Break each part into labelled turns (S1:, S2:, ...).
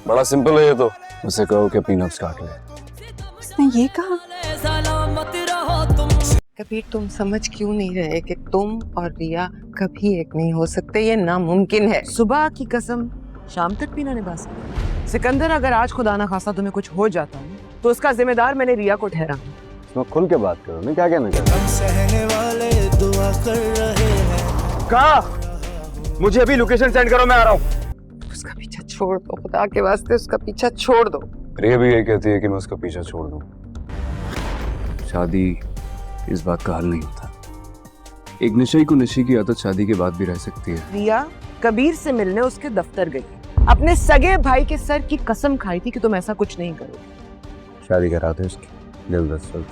S1: बड़ा सिंपल है ये तो। उसे कहो कि अपनी नब्ज काट ले।
S2: उसने ये कहा? कबीर, तुम समझ क्यों नहीं रहे कि तुम और रिया कभी एक नहीं हो सकते? ये नामुमकिन है।
S3: सुबह की कसम शाम तक भी ना निभा सकते। सिकंदर, अगर आज खुदा ना खासा तुम्हें कुछ हो जाता है तो उसका जिम्मेदार मैंने रिया को ठहरा।
S1: तुम खुल के बात करो, मैं क्या कहना चाहता हूँ।
S4: सहने वाले दुआ कर रहे हैं।
S1: कहा मुझे अभी लोकेशन सेंड करो, मैं आ रहा हूँ।
S2: उसका पीछा छोड़ दो, खुदा के वास्ते उसका पीछा छोड़ दो।
S1: रिया भी यही कहती है कि मैं उसका पीछा छोड़ दूँ। शादी इस बात का हल नहीं होता। एक नशे को नशे की आदत शादी के बाद भी रह सकती है।
S3: रिया कबीर से मिलने उसके दफ्तर गई, अपने सगे भाई के सर की कसम खाई थी कि तुम ऐसा कुछ नहीं करोगे।
S1: शादी कराते उसकी दिल दस्तल।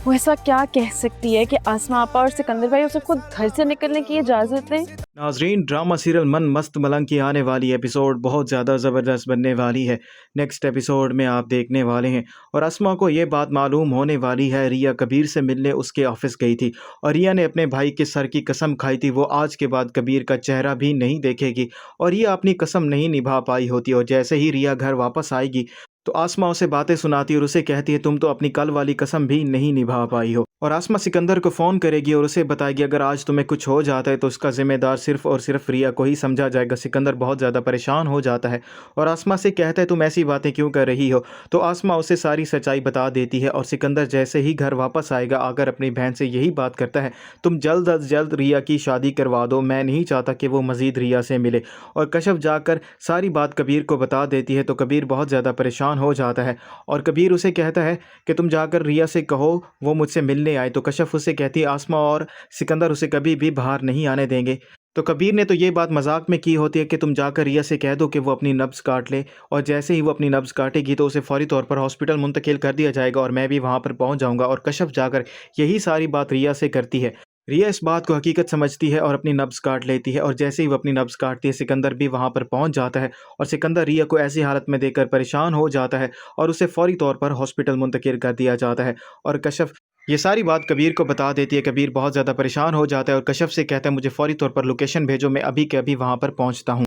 S5: वो ऐसा क्या कह सकती है कि आसमा आपा और सिकंदर भाई उसे खुद घर से निकलने की इजाज़त दें?
S6: नाजरीन, ड्रामा सीरियल मन मस्त मलंग की आने वाली एपिसोड बहुत ज़्यादा ज़बरदस्त बनने वाली है। नेक्स्ट एपिसोड में आप देखने वाले हैं और अस्मा को ये बात मालूम होने वाली है, रिया कबीर से मिलने उसके ऑफिस गई थी और रिया ने अपने भाई के सर की कसम खाई थी वो आज के बाद कबीर का चेहरा भी नहीं देखेगी और रिया अपनी कसम नहीं निभा पाई होती। और जैसे ही रिया घर वापस आएगी तो आसमा उसे बातें सुनाती और उसे कहती है तुम तो अपनी कल वाली कसम भी नहीं निभा पाई हो। और आसमा सिकंदर को फ़ोन करेगी और उसे बताएगी अगर आज तुम्हें कुछ हो जाता है तो उसका ज़िम्मेदार सिर्फ़ और सिर्फ रिया को ही समझा जाएगा। सिकंदर बहुत ज़्यादा परेशान हो जाता है और आसमा से कहता है तुम ऐसी बातें क्यों कर रही हो। तो आसमा उसे सारी सच्चाई बता देती है और सिकंदर जैसे ही घर वापस आएगा आकर अपनी बहन से यही बात करता है तुम जल्द अज जल्द रिया की शादी करवा दो, मैं नहीं चाहता कि वो मज़ीद रिया से मिले। और कशफ जाकर सारी बात कबीर को बता देती है तो कबीर बहुत ज़्यादा परेशान हो जाता है और कबीर उसे कहता है कि तुम जाकर रिया से कहो वो मुझसे मिलने आए। तो कशफ उसे कहती है आसमा और सिकंदर उसे कभी भी बाहर नहीं आने देंगे। तो कबीर ने तो ये बात मजाक में की होती है कि तुम जाकर रिया से कह दो कि वो अपनी नब्ज़ काट ले और जैसे ही वो अपनी नब्ज़ काटेगी तो उसे फौरी तौर पर हॉस्पिटल मुंतकिल कर दिया जाएगा और मैं भी वहाँ पर पहुँच जाऊँगा। और कशफ जाकर यही सारी बात रिया से करती है। रिया इस बात को हकीकत समझती है और अपनी नब्ज़ काट लेती है और जैसे ही वो अपनी नब्ज़ काटती है सिकंदर भी वहाँ पर पहुँच जाता है और सिकंदर रिया को ऐसी हालत में देखकर परेशान हो जाता है और उसे फौरी तौर पर हॉस्पिटल मुंतकिल कर दिया जाता है। और कशफ ये सारी बात कबीर को बता देती है। कबीर बहुत ज़्यादा परेशान हो जाता है और कशफ से कहता है मुझे फौरी तौर पर लोकेशन भेजो, मैं अभी के अभी वहाँ पर पहुँचता हूँ।